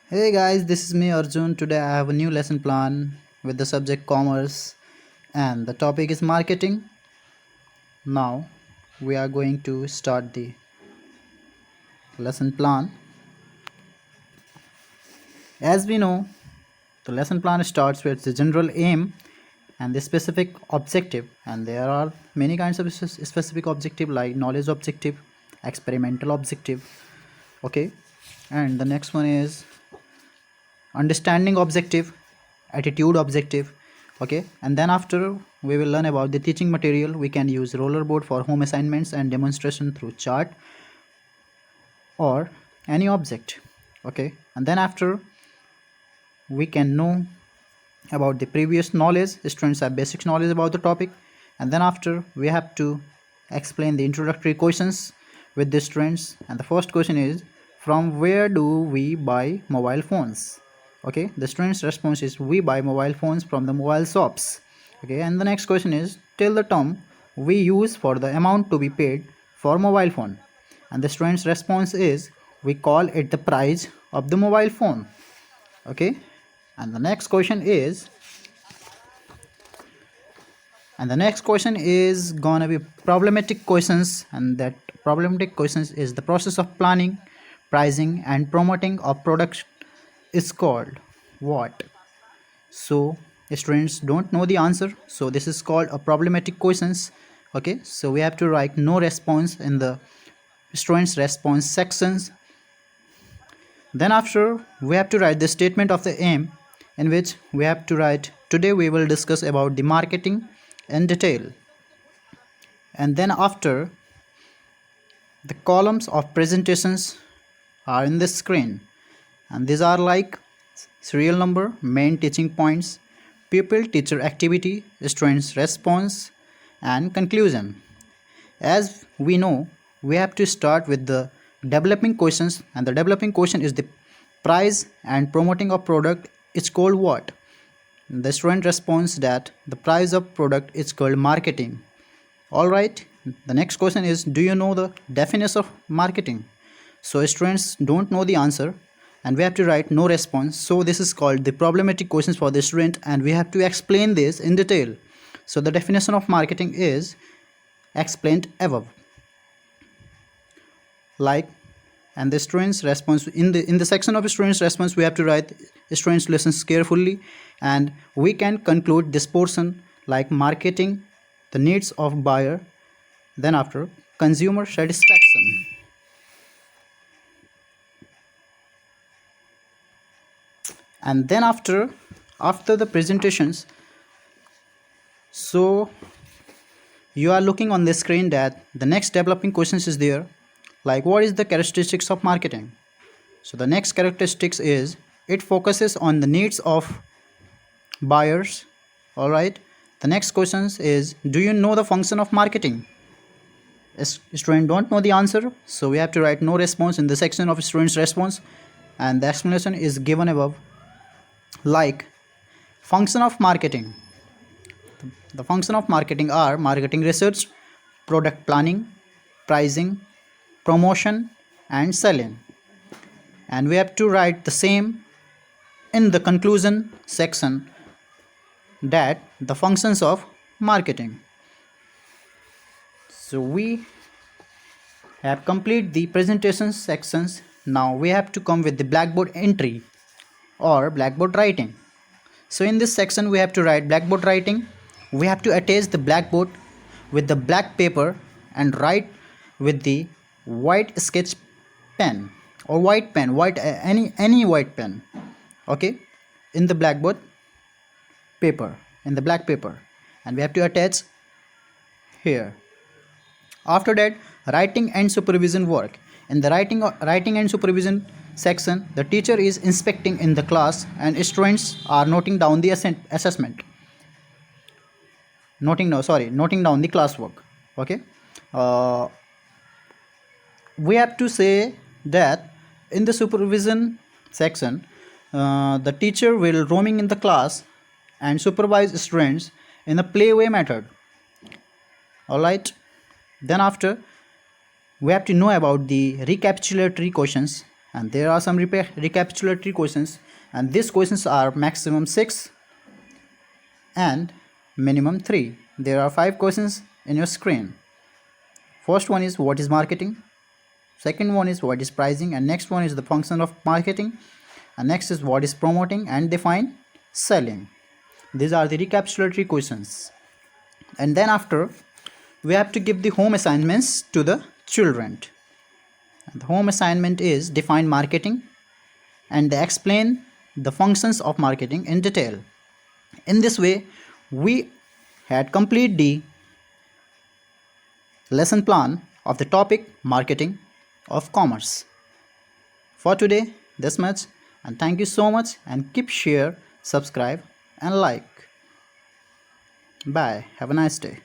Hey guys, this is me Arjun. Today I have a new lesson plan with the subject commerce and the topic is marketing. Now we are going to start the lesson plan. As we know, the lesson plan starts with the general aim and the specific objective, and there are many kinds of specific objective like knowledge objective, experimental objective, okay, and the next one is understanding objective, attitude objective, okay, and then after we will learn about the teaching material. We can use rollerboard for home assignments and demonstration through chart or any object, okay, and then after we can know about the previous knowledge. Students have basic knowledge about the topic, and then after we have to explain the introductory questions with the students. And the first question is, from where do we buy mobile phones? Okay, the students response is, we buy mobile phones from the mobile shops. Okay, and the next question is, tell the term we use for the amount to be paid for mobile phone. And the students response is, we call it the price of the mobile phone. Okay, and the next question is gonna be problematic questions, and that problematic questions is, the process of planning, pricing and promoting of products is called what? So students don't know the answer, so this is called a problematic questions. Okay, so we have to write no response in the students response sections. Then after we have to write the statement of the aim, in which we have to write, today we will discuss about the marketing in detail. And then after, the columns of presentations are in the screen, and these are like serial number, main teaching points, pupil teacher activity, students response and conclusion. As we know, we have to start with the developing questions, and the developing question is, the price and promoting of product is called what? The student responds that the price of product is called marketing. All right, the next question is, do you know the definition of marketing? So students don't know the answer, and we have to write no response. So this is called the problematic questions for the student, and we have to explain this in detail. So the definition of marketing is explained above, like, and the students response, in the section of students response we have to write, students listens carefully, and we can conclude this portion like marketing, the needs of buyer, then after consumer satisfaction. And then after the presentations, so you are looking on the screen that the next developing questions is there, like, what is the characteristics of marketing? So the next characteristics is, it focuses on the needs of buyers. All right, the next questions is, do you know the function of marketing? Students don't know the answer, so we have to write no response in the section of students response, and the explanation is given above, like, function of marketing. The function of marketing are marketing research, product planning, pricing, promotion and selling. And we have to write the same in the conclusion section, that the functions of marketing. So we have completed the presentation sections. Now we have to come with the Blackboard entry or Blackboard writing. So in this section we have to write Blackboard writing. We have to attach the blackboard with the black paper and write with the white sketch pen or white pen, any white pen, okay, in the blackboard paper, in the black paper, and we have to attach here. After that, writing and supervision work. In the writing and supervision section, the teacher is inspecting in the class and students are noting down the assessment, noting down the classwork. Okay, uh, we have to say that in the supervision section, the teacher will roaming in the class and supervise students in a playway method. All right, then after we have to know about the recapitulatory questions, and there are some recapitulatory questions, and these questions are maximum 6 and minimum 3. There are 5 questions in your screen. First one is what is marketing, second one is what is pricing, and next one is the function of marketing, and next is what is promoting, and define selling. These are the recapitulatory questions. And then after, we have to give the home assignments to the children. And the home assignment is define marketing, and they explain the functions of marketing in detail. In this way, we had complete the lesson plan of the topic marketing of commerce. For today, this much, and thank you so much, and keep share, subscribe and like. Bye. Have a nice day.